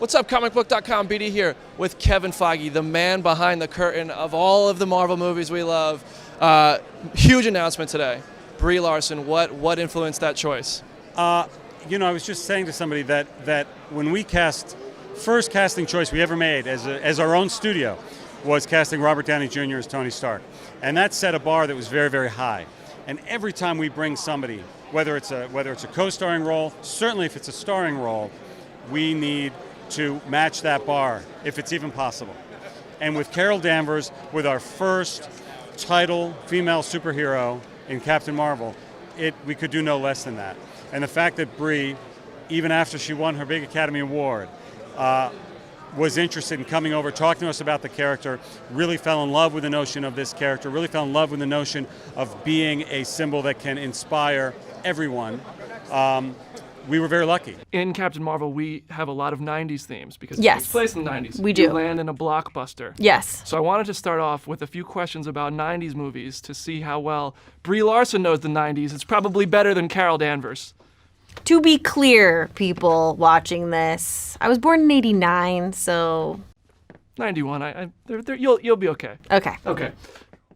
What's up, comicbook.com, BD here with Kevin Feige, the man behind the curtain of all of the Marvel movies we love. Huge announcement today. Brie Larson, what influenced that choice? I was just saying to somebody that when we first casting choice we ever made as our own studio was casting Robert Downey Jr. as Tony Stark. And that set a bar that was very, very high. And every time we bring somebody, whether it's a co-starring role, certainly if it's a starring role, we need to match that bar, if it's even possible. And with Carol Danvers, with our first title female superhero in Captain Marvel, we could do no less than that. And the fact that Brie, even after she won her big Academy Award, was interested in coming over, talking to us about the character, really fell in love with the notion of this character, really fell in love with the notion of being a symbol that can inspire everyone. We were very lucky. In Captain Marvel, we have a lot of 90s themes because it Yes. takes place in the 90s. We do. You land in a blockbuster. Yes. So I wanted to start off with a few questions about 90s movies to see how well Brie Larson knows the 90s. It's probably better than Carol Danvers. To be clear, people watching this, I was born in '89, so 91. You'll be okay. okay. Okay.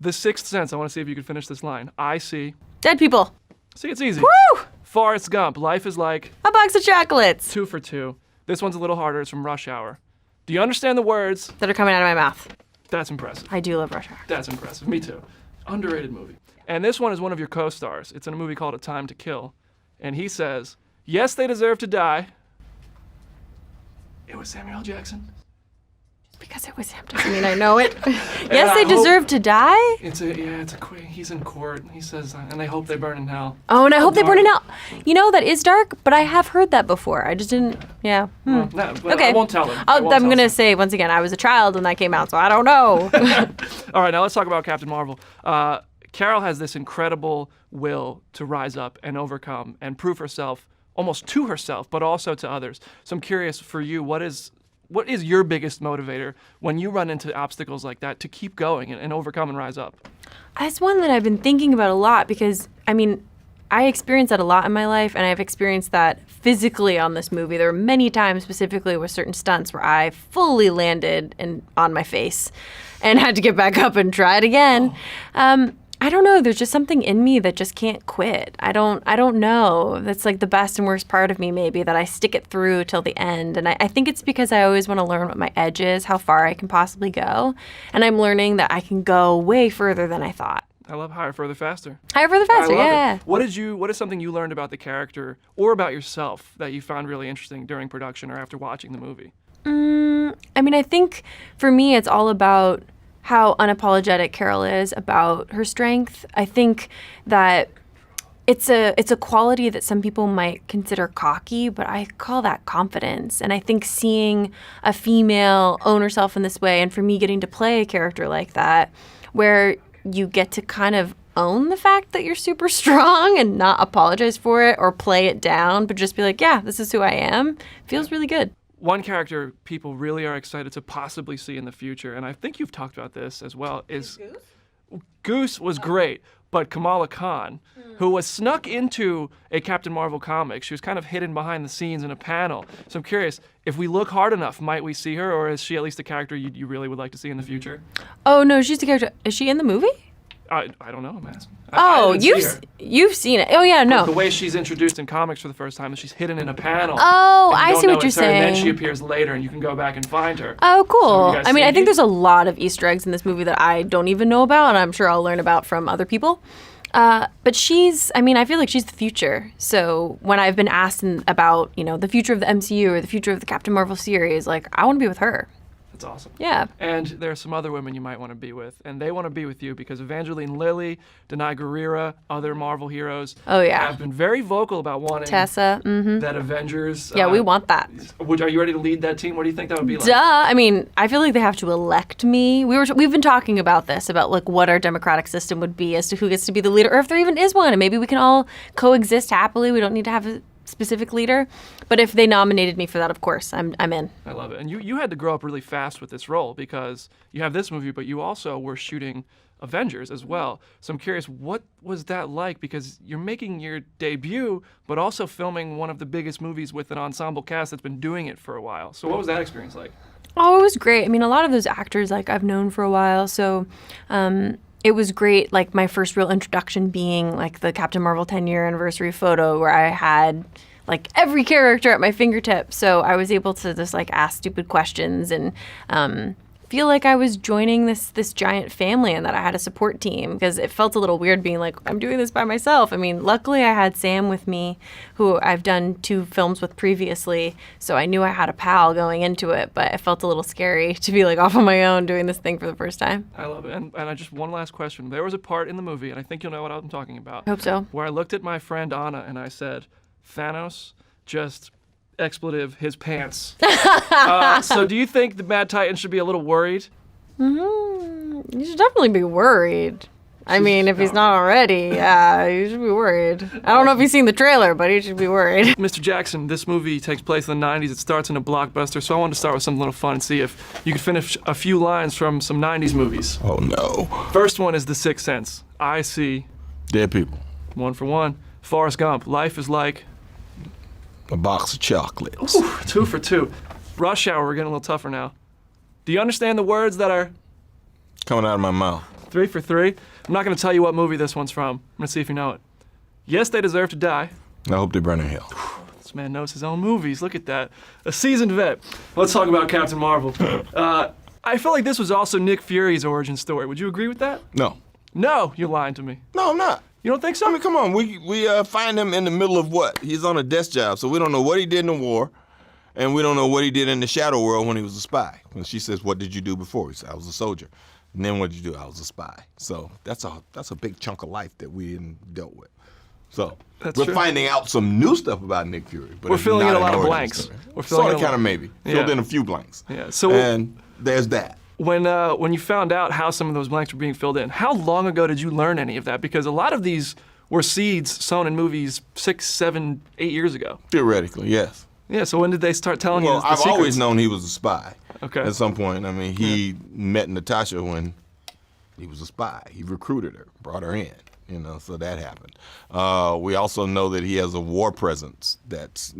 The Sixth Sense. I want to see if you can finish this line. I see. Dead people. See, it's easy. Woo! Forrest Gump. Life is like A box of chocolates 2 for 2. This one's a little harder. It's from Rush Hour. Do you understand the words? that are coming out of my mouth. That's impressive. I do love Rush Hour. That's impressive. Me too. Underrated movie. And this one is one of your co-stars. It's in a movie called A Time to Kill. And he says, yes, they deserve to die. It was Samuel L. Jackson. Because it was him doesn't mean I know it. Yes, they deserve to die? It's a quick. He's in court. He says, and they hope they burn in hell. Oh, and I hope they burn it out. You know, that is dark, but I have heard that before. I just didn't, yeah. Well, no, but Okay. I won't tell him. I'm going to say, once again, I was a child when that came out, so I don't know. All right, now let's talk about Captain Marvel. Carol has this incredible will to rise up and overcome and prove herself, almost to herself, but also to others. So I'm curious for you, what is your biggest motivator when you run into obstacles like that to keep going and overcome and rise up? That's one that I've been thinking about a lot because, I experienced that a lot in my life, and I've experienced that physically on this movie. There were many times, specifically with certain stunts, where I fully landed on my face and had to get back up and try it again. I don't know. There's just something in me that just can't quit. I don't know. That's like the best and worst part of me, maybe, that I stick it through till the end. And I think it's because I always want to learn what my edge is, how far I can possibly go. And I'm learning that I can go way further than I thought. I love Higher, Further, Faster. Higher, further, faster, I love yeah. it. What is something you learned about the character or about yourself that you found really interesting during production or after watching the movie? I think for me, it's all about how unapologetic Carol is about her strength. I think that it's a quality that some people might consider cocky, but I call that confidence. And I think seeing a female own herself in this way, and for me getting to play a character like that, where you get to kind of own the fact that you're super strong and not apologize for it or play it down, but just be like, yeah, this is who I am, feels really good. One character people really are excited to possibly see in the future, and I think you've talked about this as well, is Goose was great, but Kamala Khan, who was snuck into a Captain Marvel comic. She was kind of hidden behind the scenes in a panel. So I'm curious, if we look hard enough, might we see her, or is she at least a character you really would like to see in the future? Oh, no, she's the character. Is she in the movie? I don't know, I'm asking. Oh, I didn't see her. you've seen it. Oh, yeah, no. The way she's introduced in comics for the first time is she's hidden in a panel. Oh, and you I don't see know what you're it's her, And then saying. she appears later, and you can go back and find her. Oh, cool. So have you guys I seen think it? there's a lot of Easter eggs in this movie that I don't even know about, and I'm sure I'll learn about from other people. But she's, I feel like she's the future. So when I've been asked about, the future of the MCU or the future of the Captain Marvel series, like, I want to be with her. That's awesome. Yeah. And there are some other women you might want to be with, and they want to be with you because Evangeline Lilly, Denai Guerrera, other Marvel heroes have been very vocal about wanting Tessa. Mm-hmm. that Avengers. Yeah, we want that. Are you ready to lead that team? What do you think that would be like? Duh. I feel like they have to elect me. We've been talking about this, about like what our democratic system would be as to who gets to be the leader, or if there even is one, and maybe we can all coexist happily. We don't need to have specific leader. But if they nominated me for that, of course, I'm in. I love it. And you had to grow up really fast with this role because you have this movie, but you also were shooting Avengers as well. So I'm curious, what was that like? Because you're making your debut, but also filming one of the biggest movies with an ensemble cast that's been doing it for a while. So what was that experience like? Oh, it was great. I mean, a lot of those actors, like, I've known for a while. So it was great, like, my first real introduction being, like, the Captain Marvel 10-year anniversary photo where I had, like, every character at my fingertips. So I was able to just, like, ask stupid questions and feel like I was joining this giant family and that I had a support team, because it felt a little weird being like, I'm doing this by myself. I mean, luckily I had Sam with me, who I've done 2 films with previously, so I knew I had a pal going into it, but it felt a little scary to be like off on my own doing this thing for the first time. I love it. And I just, one last question. There was a part in the movie, and I think you'll know what I'm talking about. I hope so. Where I looked at my friend Anna and I said, Thanos just expletive his pants. So do you think the Mad Titan should be a little worried? You should definitely be worried. I mean, if he's not already, yeah, you should be worried. I don't know if you've seen the trailer, but you should be worried. Mr. Jackson, this movie takes place in the 90s. It starts in a blockbuster, so I wanted to start with something a little fun and see if you could finish a few lines from some 90s movies. Oh no. First one is The Sixth Sense. I see. Dead people. 1 for 1. Forrest Gump. Life is like. A box of chocolates. Ooh, 2 for 2. Rush Hour. We're getting a little tougher now. Do you understand the words that are Coming out of my mouth. 3 for 3? I'm not going to tell you what movie this one's from. I'm going to see if you know it. Yes, They Deserve to Die. I hope they burn in hell. This man knows his own movies. Look at that. A seasoned vet. Let's talk about Captain Marvel. I feel like this was also Nick Fury's origin story. Would you agree with that? No. No, you're lying to me. No, I'm not. You don't think so? I mean, come on. We find him in the middle of what? He's on a desk job, so we don't know what he did in the war, and we don't know what he did in the shadow world when he was a spy. When she says, "What did you do before?" He said, "I was a soldier." And then what did you do? I was a spy. So that's a big chunk of life that we didn't dealt with. So we're true. finding out some new stuff about Nick Fury, but We're it's filling not in a lot an of origin blanks. story. We're filling Sort in of, a kind lot. of, maybe. Yeah. Filled in a few blanks. Yeah. So and there's that. when you found out how some of those blanks were being filled in, how long ago did you learn any of that? Because a lot of these were seeds sown in movies 6, 7, 8 years ago. Theoretically, yes. Yeah. So when did they start telling Well, you the I've secrets? always known he was a spy. Okay. At some point, I mean, he met Natasha when he was a spy. He recruited her, brought her in, so that happened. We also know that he has a war presence that's,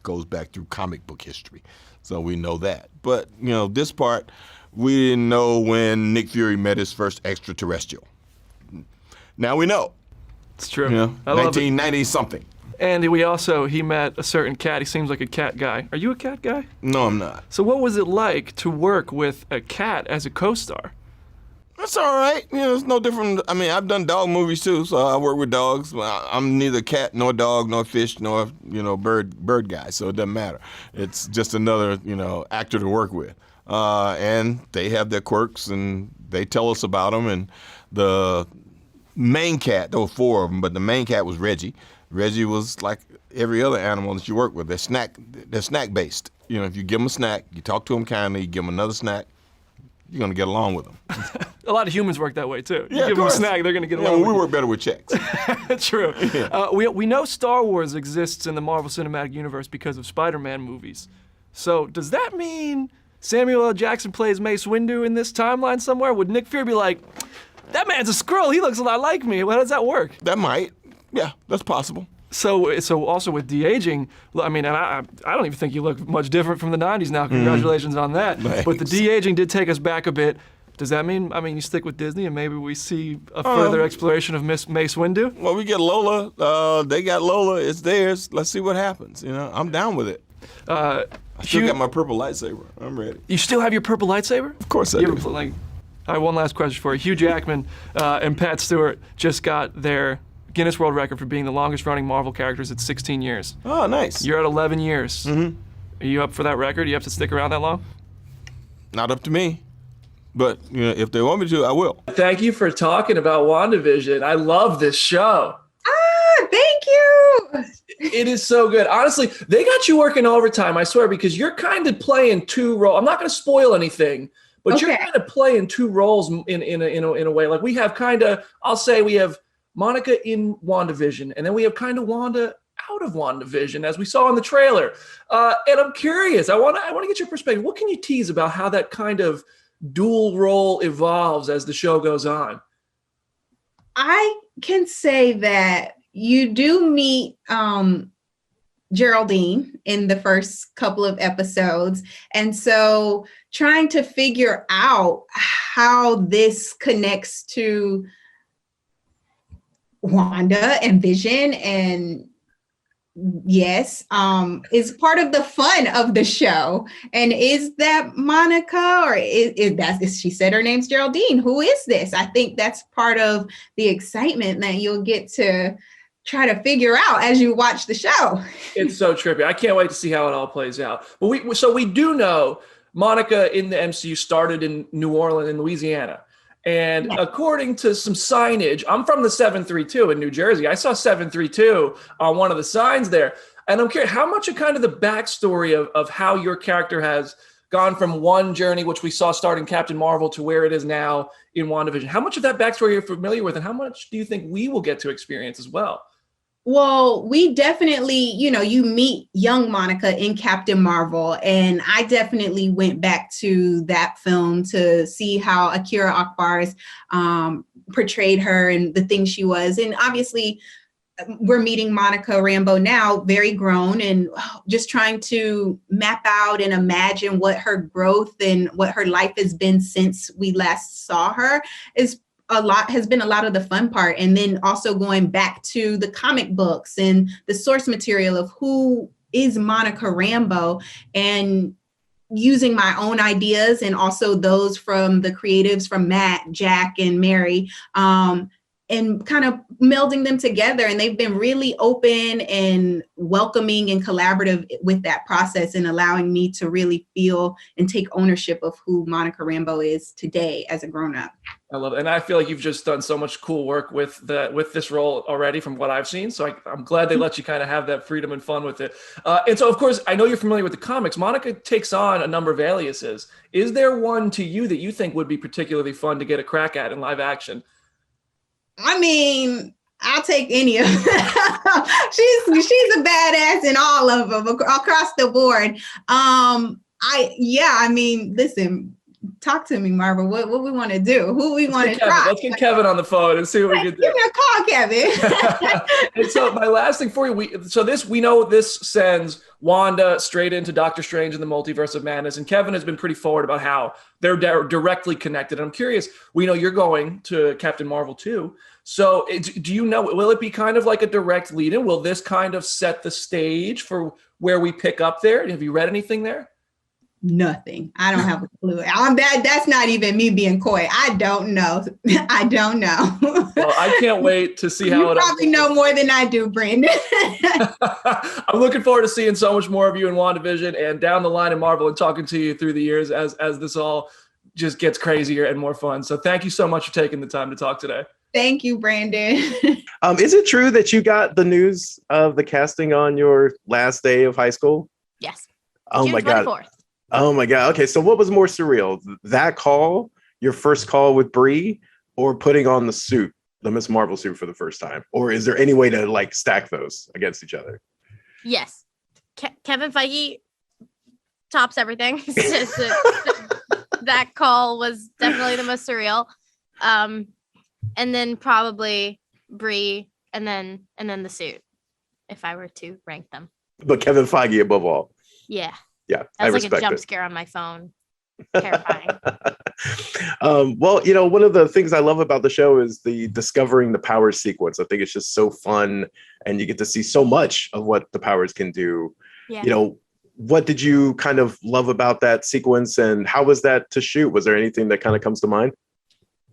goes back through comic book history. So we know that. But, this part, we didn't know when Nick Fury met his first extraterrestrial. Now we know. It's true. I love it. 1990 something. And he met a certain cat. He seems like a cat guy. Are you a cat guy? No, I'm not. So what was it like to work with a cat as a co-star? That's all right. It's no different. I mean, I've done dog movies too, so I work with dogs. I'm neither cat nor dog nor fish nor bird guy, so it doesn't matter. It's just another actor to work with, and they have their quirks and they tell us about them. And the main cat, there were 4 of them, but the main cat was Reggie. Reggie was like every other animal that you work with. They're snack based. If you give them a snack, you talk to them kindly, you give them another snack, you're gonna get along with them. A lot of humans work that way too. You Yeah, give of them a course. snack, they're gonna get Yeah, along. well, we with work better with checks. you. True. We know Star Wars exists in the Marvel Cinematic Universe because of Spider-Man movies. So does that mean Samuel L. Jackson plays Mace Windu in this timeline somewhere? Would Nick Fury be like, that man's a Skrull, he looks a lot like me? How does that work? That might. Yeah, that's possible. So also with de-aging, I mean, and I don't even think you look much different from the 90s now. Congratulations on that. Thanks. But the de-aging did take us back a bit. Does that mean, you stick with Disney and maybe we see a further exploration of Mace Windu? Well, we get Lola. They got Lola. It's theirs. Let's see what happens. I'm down with it. I still got my purple lightsaber. I'm ready. You still have your purple lightsaber? Of course I You do. ever all right, one last question for you. Hugh Jackman and Pat Stewart just got their Guinness World Record for being the longest running Marvel characters at 16 years. Oh, nice. You're at 11 years. Mm-hmm. Are you up for that record? You have to stick around that long? Not up to me. But if they want me to, I will. Thank you for talking about WandaVision. I love this show. Thank you. It is so good. Honestly, they got you working overtime, I swear, because you're kind of playing 2 roles. I'm not going to spoil anything, but you're Okay. kind of playing 2 roles in a way. Like we have Monica in WandaVision, and then we have kind of Wanda out of WandaVision, as we saw in the trailer. And I'm curious. I want to get your perspective. What can you tease about how that kind of dual role evolves as the show goes on? I can say that you do meet Geraldine in the first couple of episodes. And so trying to figure out how this connects to Wanda and Vision and yes, is part of the fun of the show. And is that Monica or is she said her name's Geraldine? Who is this? I think that's part of the excitement that you'll get to try to figure out as you watch the show. It's so trippy. I can't wait to see how it all plays out. But we do know Monica in the MCU started in New Orleans, in Louisiana. And according to some signage, I'm from the 732 in New Jersey. I saw 732 on one of the signs there. And I'm curious, how much of kind of the backstory of how your character has gone from one journey, which we saw starting Captain Marvel, to where it is now in WandaVision. How much of that backstory you're familiar with, and how much do you think we will get to experience as well? Well, we definitely, you meet young Monica in Captain Marvel, and I definitely went back to that film to see how Akira Akbar's portrayed her and the things she was. And obviously, we're meeting Monica Rambeau now, very grown, and just trying to map out and imagine what her growth and what her life has been since we last saw her has been a lot of the fun part. And then also going back to the comic books and the source material of who is Monica Rambeau, and using my own ideas and also those from the creatives from Matt, Jack, and Mary, and kind of melding them together. And they've been really open and welcoming and collaborative with that process, and allowing me to really feel and take ownership of who Monica Rambeau is today as a grown-up. I love it. And I feel like you've just done so much cool work with this role already from what I've seen. So I'm glad they let you kind of have that freedom and fun with it. And so, of course, I know you're familiar with the comics. Monica takes on a number of aliases. Is there one to you that you think would be particularly fun to get a crack at in live action? I mean, I'll take any of them. She's a badass in all of them across the board. Listen, talk to me, Marva. What we want to do? Who we want to try? Let's get Kevin on the phone and see what we can do. Give me a call, Kevin. And so my last thing for you, we know this sends Wanda straight into Doctor Strange in the Multiverse of Madness, and Kevin has been pretty forward about how they're directly connected. And I'm curious, we know you're going to Captain Marvel too. So do you know, will it be kind of like a direct lead-in? Will this kind of set the stage for where we pick up there? Have you read anything there? Nothing. I don't have a clue. That's not even me being coy. I don't know. I don't know. Well, I can't wait to see how you probably know more than I do, Brandon. I'm looking forward to seeing so much more of you in WandaVision and down the line in Marvel, and talking to you through the years as this all just gets crazier and more fun. So thank you so much for taking the time to talk today. Thank you, Brandon. Is it true that you got the news of the casting on your last day of high school? Yes. Oh June my 24th. God. Oh my God. Okay. So what was more surreal? That call, your first call with Brie, or putting on the suit, the Miss Marvel suit for the first time? Or is there any way to like stack those against each other? Yes. Kevin Feige tops everything. That call was definitely the most surreal. And then probably Brie, and then the suit, if I were to rank them. But Kevin Feige above all. Yeah. Yeah, That was I like a jump respect it. scare on my phone. Terrifying. Well, one of the things I love about the show is the discovering the powers sequence. I think it's just so fun, and you get to see so much of what the powers can do. Yeah. What did you kind of love about that sequence, and how was that to shoot? Was there anything that kind of comes to mind?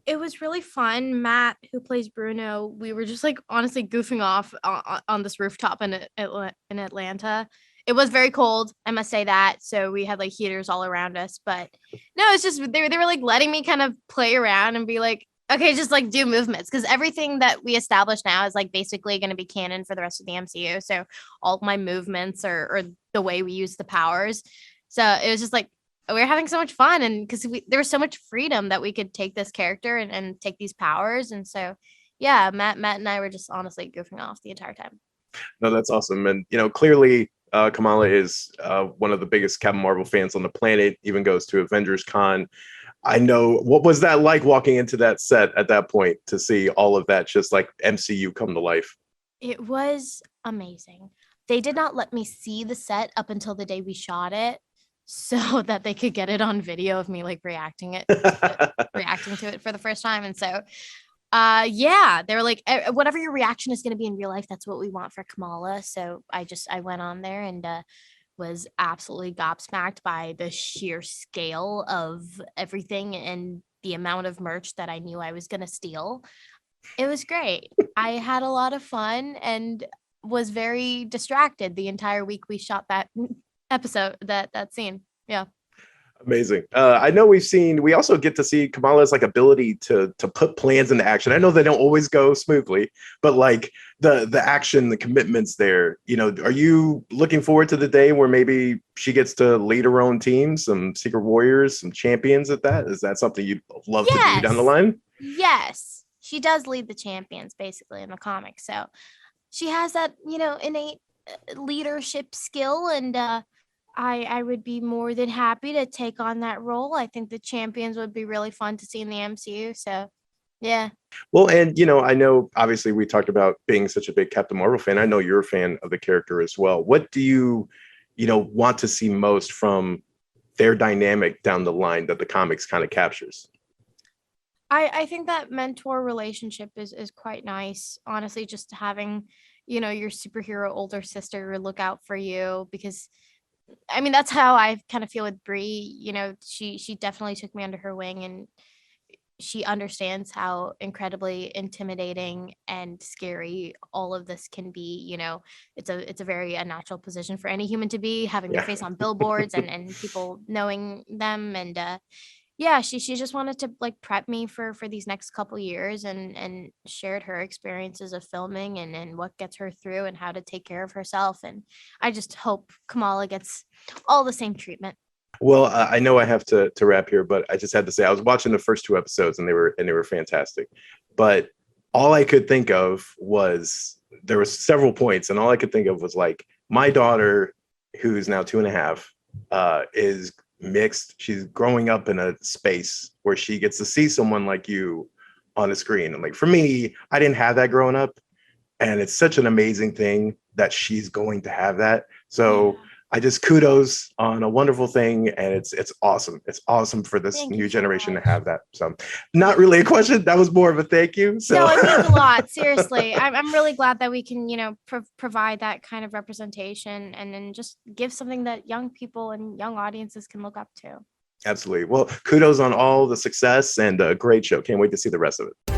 It was really fun. Matt, who plays Bruno, we were just like honestly goofing off on this rooftop in Atlanta. It was very cold, I must say that. So we had like heaters all around us. But no, it's just they were like letting me kind of play around and be like, okay, just like do movements. Because everything that we established now is like basically going to be canon for the rest of the MCU. So all my movements or the way we use the powers. So it was just like, we were having so much fun, and because there was so much freedom that we could take this character and take these powers. And so, yeah, Matt and I were just honestly goofing off the entire time. No, that's awesome. And, clearly Kamala is one of the biggest Captain Marvel fans on the planet, even goes to Avengers Con. I know, what was that like walking into that set at that point to see all of that, just like MCU come to life? It was amazing. They did not let me see the set up until the day we shot it so that they could get it on video of me like reacting to it for the first time. And so yeah, they were like, whatever your reaction is going to be in real life, that's what we want for Kamala. So I went on there and was absolutely gobsmacked by the sheer scale of everything and the amount of merch that I knew I was going to steal. It was great. I had a lot of fun and was very distracted the entire week we shot that episode, that scene. Yeah. Amazing. I know we also get to see Kamala's like ability to put plans into action. I know they don't always go smoothly, but like the action, the commitments there, are you looking forward to the day where maybe she gets to lead her own team, some Secret Warriors, some champions at that? Is that something you'd love to do down the line? Yes. She does lead the champions basically in the comics. So she has that, innate leadership skill, and I would be more than happy to take on that role. I think the champions would be really fun to see in the MCU. So, yeah. Well, and, I know obviously we talked about being such a big Captain Marvel fan. I know you're a fan of the character as well. What do you, want to see most from their dynamic down the line that the comics kind of captures? I think that mentor relationship is quite nice. Honestly, just having, your superhero older sister look out for you, because I mean, that's how I kind of feel with Brie. She definitely took me under her wing, and she understands how incredibly intimidating and scary all of this can be. It's a very unnatural position for any human to be, having their face on billboards and people knowing them. And yeah, she just wanted to like prep me for these next couple years, and shared her experiences of filming and what gets her through and how to take care of herself. And I just hope Kamala gets all the same treatment. Well, I know I have to wrap here, but I just had to say I was watching the first 2 episodes and they were fantastic. But all I could think of was there were several points, and all I could think of was like my daughter, who's now 2.5, is mixed. She's growing up in a space where she gets to see someone like you on a screen. And like for me, I didn't have that growing up, and it's such an amazing thing that she's going to have that. So I just kudos on a wonderful thing, and it's awesome. It's awesome for this new generation to have that. So, not really a question. That was more of a thank you. So. No, it means a lot. Seriously, I'm really glad that we can, provide that kind of representation, and then just give something that young people and young audiences can look up to. Absolutely. Well, kudos on all the success, and a great show. Can't wait to see the rest of it.